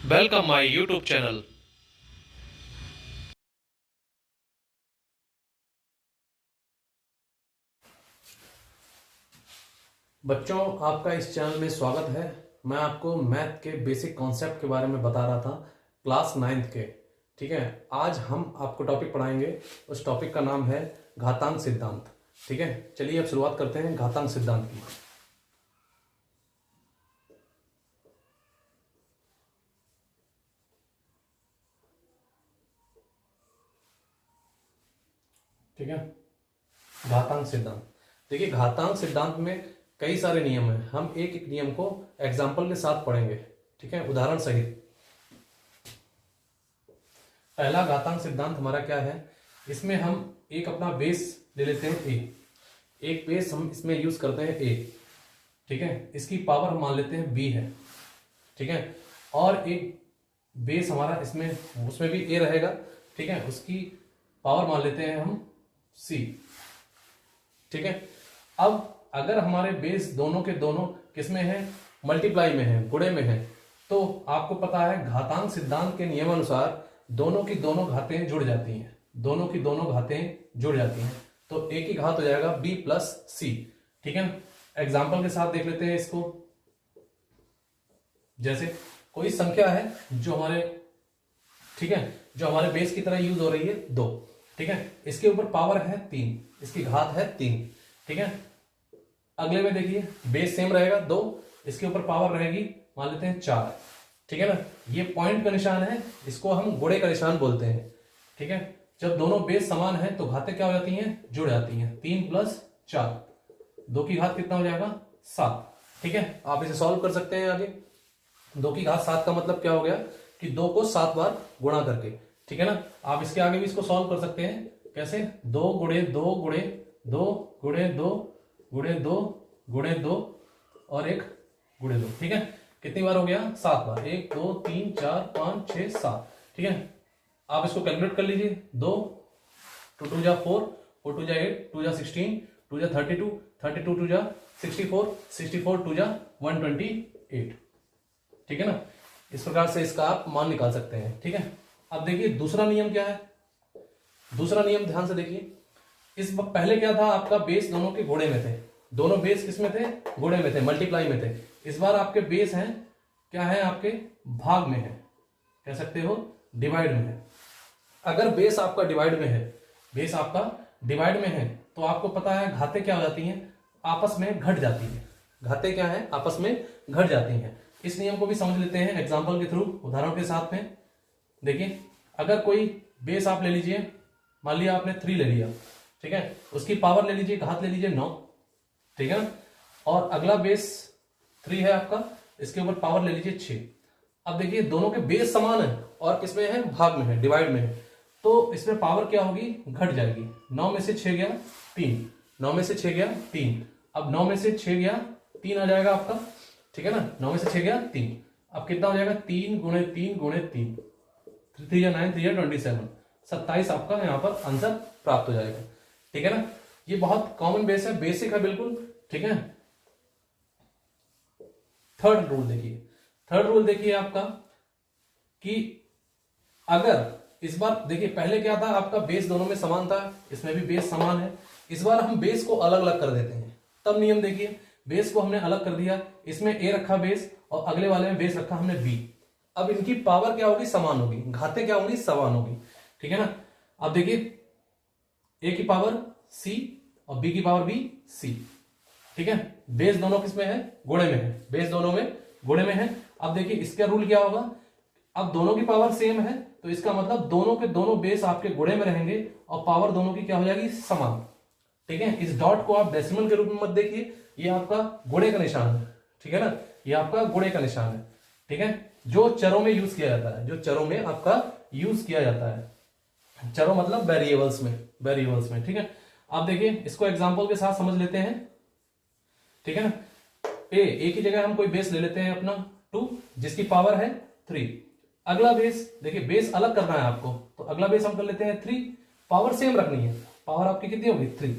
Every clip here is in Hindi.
Welcome my YouTube channel. बच्चों, आपका इस चैनल में स्वागत है। मैं आपको मैथ के बेसिक कॉन्सेप्ट के बारे में बता रहा था, क्लास 9th के। ठीक है, आज हम आपको टॉपिक पढ़ाएंगे। उस टॉपिक का नाम है घातांक सिद्धांत। ठीक है, चलिए अब शुरुआत करते हैं घातांक सिद्धांत की। ठीक है, घातांक सिद्धांत। देखिए, घातांक सिद्धांत में कई सारे नियम हैं। हम एक एक नियम को एग्जाम्पल के साथ पढ़ेंगे। ठीक है, उदाहरण सहित। पहला घातांक सिद्धांत हमारा क्या है, इसमें हम एक अपना बेस ले लेते हैं ए। एक बेस हम इसमें यूज करते हैं ए। ठीक है, इसकी पावर हम मान लेते हैं बी है। ठीक है, और एक बेस हमारा इसमें उसमें भी ए रहेगा। ठीक है, उसकी पावर मान लेते हैं हम सी। ठीक है, अब अगर हमारे बेस दोनों के दोनों किसमें है, मल्टीप्लाई में है, गुणे में है, तो आपको पता है घातांक सिद्धांत के नियमानुसार दोनों की दोनों घातें जुड़ जाती हैं। दोनों की दोनों घातें जुड़ जाती हैं, तो एक ही घात हो जाएगा b प्लस सी। ठीक है, एग्जाम्पल के साथ देख लेते हैं इसको। जैसे कोई संख्या है जो हमारे, ठीक है, जो हमारे बेस की तरह यूज हो रही है 2। ठीक है, इसके ऊपर पावर है 3, इसकी घात है 3। ठीक है, अगले में देखिए बेस सेम रहेगा 2, इसके ऊपर पावर रहेगी मान लेते हैं 4। ठीक है ना, ये पॉइंट का निशान है, इसको हम गुणे का निशान बोलते हैं। ठीक है, जब दोनों बेस समान है तो घातें क्या हो जाती हैं, जुड़ जाती हैं। 3 प्लस 4, 2 की घात कितना हो जाएगा, 7। ठीक है, आप इसे सॉल्व कर सकते हैं आगे। 2 की घात 7 का मतलब क्या हो गया कि 2 को 7 बार गुणा करके। ठीक है ना, आप इसके आगे भी इसको सॉल्व कर सकते हैं। कैसे, 2 गुणे 2 गुणे 2 गुणे 2 गुणे 2 गुणे 2 और 1 गुणे 2। ठीक है, कितनी बार हो गया, 7 बार। 1 2 3 4 5 6 7। ठीक है, आप इसको कैलकुलेट कर लीजिए। 2 2 2 जा 4, 4 2 जा 8, 2 जा 16, 2 जा 32, 32 2 जा 64, 64 2 जा 128। ठीक है ना, इस प्रकार से इसका आप मान निकाल सकते हैं। ठीक है, अब देखिए दूसरा नियम क्या है। दूसरा नियम ध्यान से देखिए। इस पहले क्या था, आपका बेस दोनों के गुणे में थे। दोनों बेस किस में थे, गुणे में थे, मल्टीप्लाई में थे। इस बार आपके बेस हैं क्या है, आपके भाग में है, कह सकते हो डिवाइड में है। अगर बेस आपका डिवाइड में है, बेस आपका डिवाइड में है, तो आपको पता है घातें क्या हो जाती हैं, आपस में घट जाती है। घातें क्या है, आपस में घट जाती हैं। इस नियम को भी समझ लेते हैं एग्जाम्पल के थ्रू, उदाहरण के साथ में। देखिए, अगर कोई बेस आप ले लीजिए, मान लिया आपने 3 ले लिया। ठीक है, उसकी पावर ले लीजिए, घात ले लीजिए 9। ठीक है, और अगला बेस 3 है आपका, इसके ऊपर पावर ले लीजिए 6। अब देखिए दोनों के बेस समान है और किसमें है, भाग में है, डिवाइड में है, तो इसमें पावर क्या होगी, घट जाएगी। 9 में से 6 गया 3, 9 में से 6 गया 3। अब 9 में से 6 गया 3 आ जाएगा आपका। ठीक है ना, 9 में से 6 गया 3। अब कितना हो जाएगा, 3 गुणे 3 गुणे 3, 3 या 9, 3 या 27, 27 आपका यहाँ पर आंसर प्राप्त हो जाएगा। ठीक है ना, ये बहुत कॉमन बेस है, बेसिक है बिल्कुल। ठीक है, थर्ड रूल देखिए। थर्ड रूल देखिए आपका कि अगर इस बार देखिए, पहले क्या था, आपका बेस दोनों में समान था, इसमें भी बेस समान है। इस बार हम बेस को अलग अलग कर देते हैं। तब नियम देखिए, बेस को हमने अलग कर दिया, इसमें ए रखा बेस और अगले वाले में बेस रखा हमने बी। अब इनकी पावर क्या होगी, समान होगी, घातें क्या होंगी, समान होगी। ठीक है ना, अब देखिए ए की पावर सी और बी की पावर भी सी। ठीक है, बेस दोनों किसमें है, गुणे में है, बेस दोनों में गुणे में है। अब देखिए इसका रूल क्या होगा, अब दोनों की पावर सेम है, तो इसका मतलब दोनों के दोनों बेस आपके गुणे में रहेंगे और पावर दोनों की क्या हो जाएगी, समान। ठीक है, इस डॉट को आप डेसिमल के रूप में मत देखिए, ये आपका गुणे का निशान है। ठीक है ना, ये आपका गुणे का निशान है। ठीक है, जो चरों में यूज किया जाता है, जो चरों में आपका यूज किया जाता है, चरों मतलब वेरिएबल्स में, वेरिएबल्स में। ठीक है, आप देखिए इसको एग्जांपल के साथ समझ लेते हैं। ठीक है ना, ए की जगह हम कोई बेस ले लेते हैं अपना 2, जिसकी पावर है 3। अगला बेस देखिए, बेस अलग करना है आपको, तो अगला बेस हम कर लेते हैं 3, पावर सेम रखनी है, पावर आपकी कितनी होगी, 3।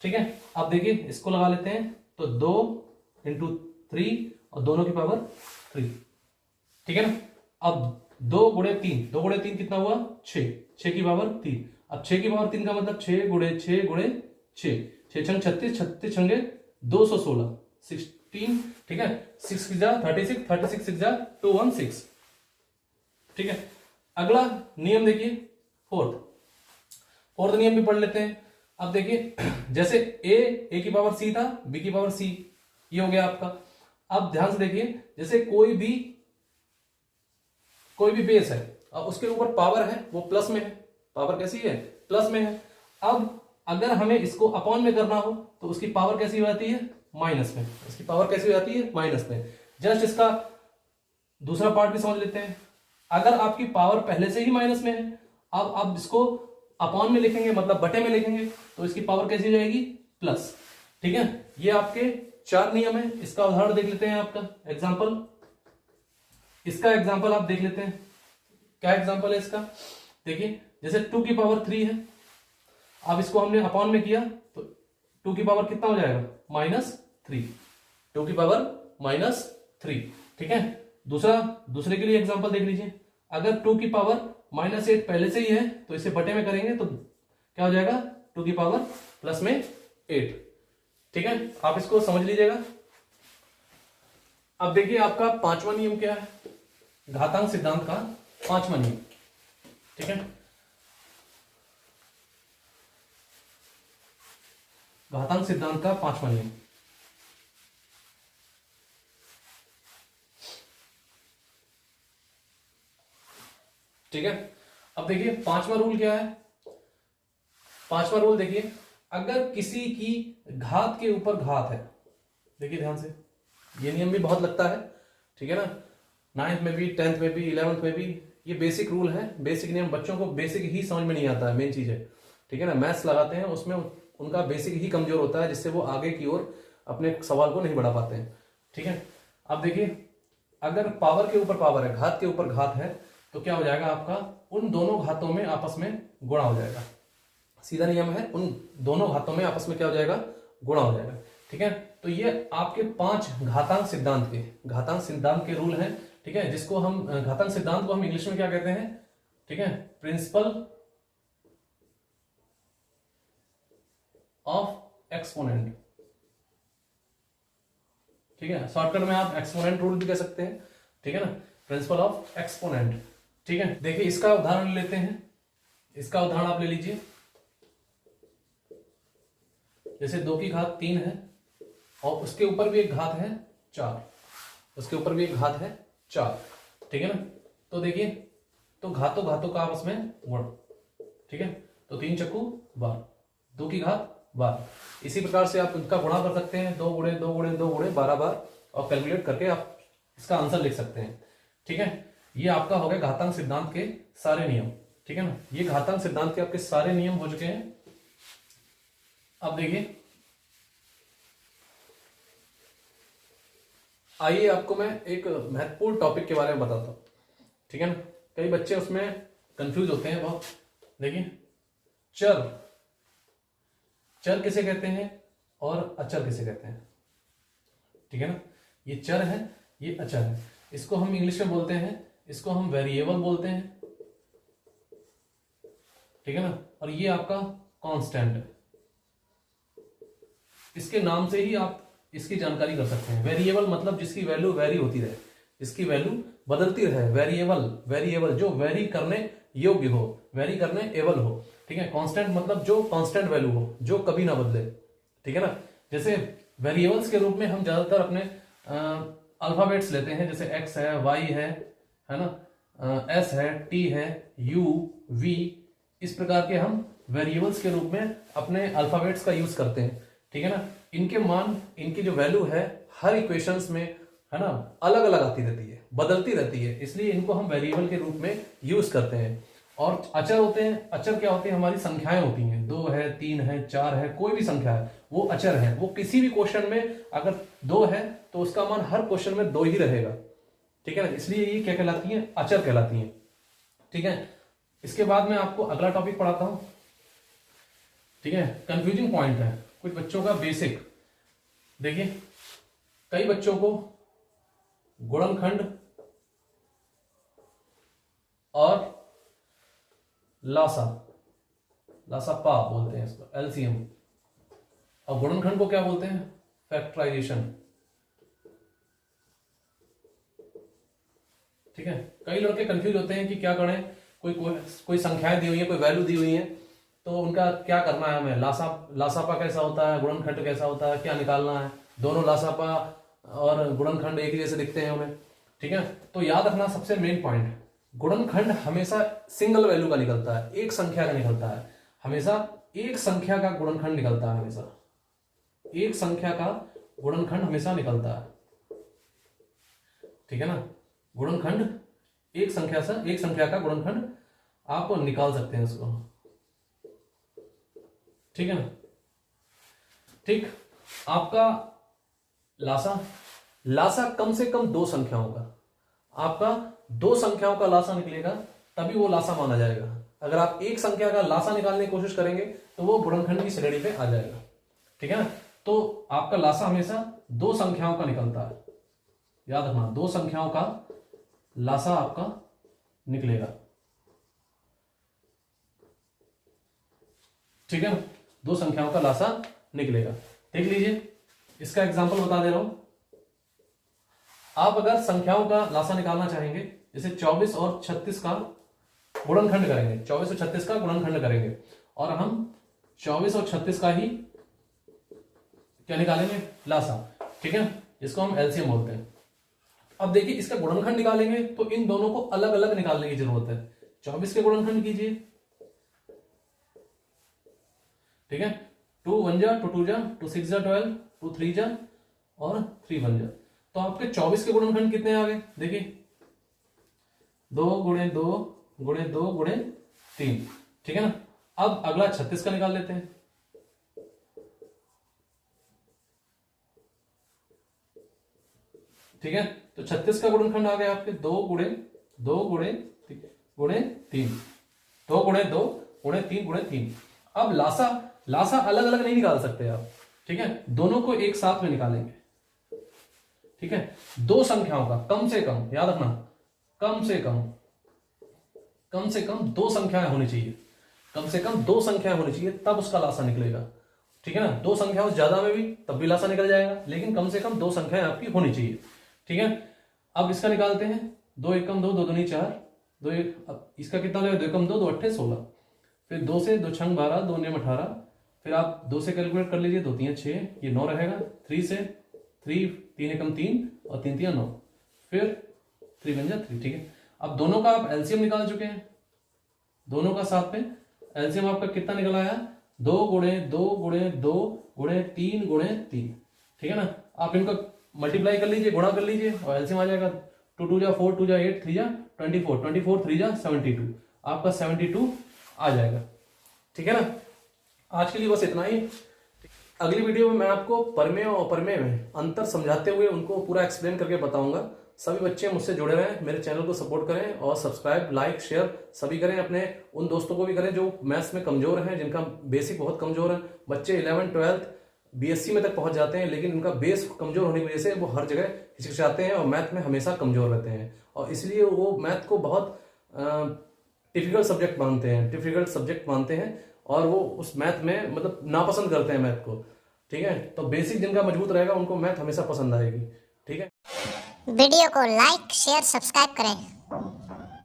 ठीक है, अब देखिए इसको लगा लेते हैं, तो 2 इंटू 3 और दोनों की पावर 3। ठीक है ना, अब 2 गुणे 3, 2 गुणे 3 कितना हुआ 6, 6 की पावर 3। अब 6 की पावर 3 का मतलब 6 गुणे 6 गुणे 6, 6 छंग 36, 36 छंगे 216, 16, ठीक है। 6 की जा 36, 36 6 जा 216, ठीक है। अगला नियम देखिए, फोर्थ नियम भी पढ़ लेते हैं। अब देखिए जैसे ए की पावर सी था, बी की पावर सी, ये हो गया आपका। अब ध्यान से देखिए, जैसे कोई भी बेस है, अब उसके ऊपर पावर है वो प्लस में है, पावर कैसी है प्लस में है। अब अगर हमें इसको अपॉन में करना हो तो उसकी पावर कैसी हो जाती है माइनस में, इसकी पावर कैसी हो जाती है माइनस में। जस्ट इसका दूसरा पार्ट भी समझ लेते हैं। अगर आपकी पावर पहले से ही माइनस में है, अब आप इसको अपॉन में लिखेंगे, मतलब बटे में लिखेंगे, तो इसकी पावर कैसी हो जाएगी प्लस, ठीक है। ये आपके 4 नियम है। इसका उदाहरण देख लेते हैं, आपका एग्जांपल, इसका एग्जांपल आप देख लेते हैं। क्या एग्जांपल है इसका, देखिए जैसे 2 की पावर 3 है, अब इसको हमने अपॉन में किया तो 2 की पावर कितना हो जाएगा -3, 2 की पावर -3, ठीक है। दूसरे के लिए एग्जांपल देख लीजिए। अगर 2 की पावर -8 पहले से ही है तो इसे बटे में करेंगे तो क्या हो जाएगा 2 की पावर प्लस में 8, ठीक है। आप इसको समझ लीजिएगा। अब देखिए आपका 5वां नियम क्या है, घातांक सिद्धांत का 5वां नियम, ठीक है। घातांक सिद्धांत का 5वां नियम, ठीक है। अब देखिए 5वां रूल क्या है। 5वां रूल देखिए, अगर किसी की घात के ऊपर घात है, देखिए ध्यान से, ये नियम भी बहुत लगता है, ठीक है ना, 9th में भी 10th में भी 11th में भी। ये बेसिक रूल है, बेसिक नियम, बच्चों को बेसिक ही समझ में नहीं आता है, मेन चीज है, ठीक है ना। मैथ्स लगाते हैं उसमें उनका बेसिक ही कमजोर होता है, जिससे वो आगे की ओर अपने सवाल को नहीं बढ़ा पाते हैं, ठीक है। अब देखिए अगर पावर के ऊपर पावर है, घात के ऊपर घात है, तो क्या हो जाएगा आपका, उन दोनों घातों में आपस में गुणा हो जाएगा। सीधा नियम है, उन दोनों घातों में आपस में क्या हो जाएगा गुणा हो जाएगा, ठीक है। तो ये आपके 5 घातांक सिद्धांत के रूल हैं, ठीक है। जिसको हम घातांक सिद्धांत को हम इंग्लिश में क्या कहते हैं, ठीक है, प्रिंसिपल ऑफ एक्सपोनेंट, ठीक है। शॉर्टकट में आप एक्सपोनेंट रूल भी कह सकते हैं, ठीक है ना, प्रिंसिपल ऑफ एक्सपोनेंट, ठीक है। देखिए इसका उदाहरण लेते हैं। इसका उदाहरण आप ले लीजिए, जैसे 2 की घात 3 है और उसके ऊपर भी एक घात है 4, उसके ऊपर भी एक घात है 4, ठीक है ना। तो देखिए, तो घातों का आपस में गुण, ठीक है। तो 3 चक्कू 12, 2 की घात 12। इसी प्रकार से आप इनका गुणा कर सकते हैं, 2 गुणे 2 गुणे 2 गुणे 12 बार, और कैलकुलेट करके आप इसका आंसर लिख सकते हैं, ठीक है। ये आपका हो गया घातांक सिद्धांत के सारे नियम, ठीक है ना। ये घातांक सिद्धांत के आपके सारे नियम हो चुके हैं। अब देखिए, आइए आपको मैं एक महत्वपूर्ण टॉपिक के बारे में बताता हूं, ठीक है ना। कई बच्चे उसमें कंफ्यूज होते हैं बहुत। देखिए, चर किसे कहते हैं और अचर किसे कहते हैं, ठीक है ना। ये चर है, ये अचर है। इसको हम इंग्लिश में बोलते हैं, इसको हम वेरिएबल बोलते हैं, ठीक है ना। और ये आपका कांस्टेंट है। इसके नाम से ही आप इसकी जानकारी कर सकते हैं। वेरिएबल मतलब जिसकी वैल्यू वेरी होती रहे, इसकी वैल्यू बदलती रहे। वेरिएबल जो वेरी करने योग्य हो, वेरी करने एबल हो, ठीक है। कांस्टेंट मतलब जो कांस्टेंट वैल्यू हो, जो कभी ना बदले, ठीक है ना। जैसे वेरिएबल्स के रूप में हम ज्यादातर अपने अल्फाबेट्स लेते हैं, जैसे एक्स है, वाई है ना, एस है, टी है, यू, वी, इस प्रकार के हम वेरिएबल्स के रूप में अपने अल्फाबेट्स का यूज करते हैं, ठीक है ना। इनके मान, इनकी जो वैल्यू है हर इक्वेशंस में, है ना, अलग अलग आती रहती है, बदलती रहती है, इसलिए इनको हम वेरिएबल के रूप में यूज करते हैं। और अचर होते हैं, अचर क्या होते हैं, हमारी संख्याएं होती हैं, 2 है, 3 है, 4 है, कोई भी संख्या है वो अचर है। वो किसी भी क्वेश्चन में अगर 2 है तो उसका मान हर क्वेश्चन में 2 ही रहेगा, ठीक है ना। इसलिए ये क्या कहलाती है, अचर कहलाती है, ठीक है। इसके बाद में आपको अगला टॉपिक पढ़ाता हूं, ठीक है। कंफ्यूजिंग पॉइंट है कुछ बच्चों का बेसिक। देखिए, कई बच्चों को गुणनखंड लासा, लासापा बोलते हैं इसको, एलसीएम। और गुणनखंड को क्या बोलते हैं? फैक्टराइजेशन। ठीक है, कई लड़के कंफ्यूज होते हैं कि क्या करें, कोई संख्याएं दी हुई है, कोई वैल्यू दी हुई है, तो उनका क्या करना है हमें, लासापा कैसा होता है, गुणनखंड कैसा होता है, क्या निकालना है। दोनों लासापा और गुणनखंड एक ही जैसे दिखते हैं उन्हें। ठीक है, तो याद रखना सबसे मेन पॉइंट, गुणनखंड हमेशा सिंगल वैल्यू का निकलता है, एक संख्या का निकलता है, हमेशा एक संख्या का गुणनखंड निकलता है, हमेशा एक संख्या का गुणनखंड हमेशा निकलता है। ठीक है ना, गुणनखंड एक संख्या का गुणनखंड आप निकाल सकते हैं उसको। ठीक है ना, ठीक। आपका लासा कम से कम दो संख्याओं का, आपका दो संख्याओं का लासा निकलेगा तभी वो लासा माना जाएगा। अगर आप एक संख्या का लासा निकालने की कोशिश करेंगे तो वो गुणनखंड की श्रेणी पे आ जाएगा। ठीक है ना, तो आपका लासा हमेशा दो संख्याओं का निकलता है, याद रखना, दो संख्याओं का लासा आपका निकलेगा। ठीक है ना, दो संख्याओं का लासा निकलेगा। देख लीजिए, इसका एग्जांपल बता दे रहा हूं। आप अगर संख्याओं का लासा निकालना चाहेंगे, जैसे 24 और 36 का गुणनखंड करेंगे, 24 और 36 का गुणनखंड करेंगे, और हम 24 और 36 का ही क्या निकालेंगे, लासा। ठीक है, इसको हम एलसीएम बोलते हैं। अब देखिए, इसका गुणनखंड निकालेंगे तो इन दोनों को अलग अलग निकालने की जरूरत है। 24 के गुणनखंड कीजिए। ठीक है, 2 1 जा, 2 2 जा, 2 6 जा 12, 2 3 जा और 3 1 जा। तो आपके 24 के गुणनखंड कितने आ गए, देखिए 2 गुणे 2 गुणे 2 गुणे 3। ठीक है ना, अब अगला 36 का निकाल लेते हैं। ठीक है, तो 36 का गुणनखंड आ गया आपके 2 गुणे 2 गुणे 3 2 गुणे 2 गुणे 3 गुणे 3। अब लासा अलग अलग नहीं निकाल सकते आप। ठीक है, दोनों को एक साथ में निकालेंगे। ठीक है, दो संख्याओं का कम से कम, याद रखना, कम से कम दो संख्याएं होनी चाहिए, कम से कम दो संख्याएं होनी चाहिए, तब उसका लासा निकलेगा। ठीक है ना, दो संख्याओं ज्यादा में भी तब भी लासा निकल जाएगा, लेकिन कम से कम दो संख्याएं आपकी होनी चाहिए। ठीक है, अब इसका निकालते हैं। 2 एकम 2, 2 दूनी 4, 2 अब इसका कितना हो जाएगा, 2 एकम 2, 2 अट्ठे 16, फिर 2 से 2 छंग 12, 2 नियम 18, फिर आप 2 से कैलकुलेट कर लीजिए, 2 3 6, ये 9 रहेगा। 3 से 3 एकम 3 और 3 3 9, फिर 3 बन जा 3। ठीक है, अब दोनों का आप एलसीएम निकाल चुके हैं, दोनों का साथ में एलसीएम आपका कितना निकल आया, 2 गुणे 2 गुणे 2 गुणे 3 गुणे 3। ठीक है ना, आप इनका मल्टीप्लाई कर लीजिए, गुणा कर लीजिए और एलसीएम आ जाएगा। 2 2 जा 4, 2 जा 8, 3 जा 24, 24 3 जा 72, आपका 72 आ जाएगा। ठीक है ना, आज के लिए बस इतना ही। अगली वीडियो में मैं आपको परमेय और अपरमेय में अंतर समझाते हुए उनको पूरा एक्सप्लेन करके बताऊंगा। सभी बच्चे मुझसे जुड़े रहें, मेरे चैनल को सपोर्ट करें और सब्सक्राइब, लाइक, शेयर सभी करें। अपने उन दोस्तों को भी करें जो मैथ्स में कमजोर हैं, जिनका बेसिक बहुत कमजोर है। बच्चे 11th 12th बीएससी में तक पहुंच जाते हैं, लेकिन उनका बेस कमजोर होने की वजह से वो हर जगह हिचकिचाते हैं और मैथ में हमेशा कमजोर रहते हैं, और इसलिए वो मैथ को बहुत डिफिकल्ट सब्जेक्ट मानते हैं और वो उस मैथ में मतलब नापसंद करते हैं मैथ को। ठीक है, तो बेसिक जिनका मजबूत रहेगा उनको मैथ हमेशा पसंद आएगी। ठीक है, वीडियो को लाइक, शेयर, सब्सक्राइब करें।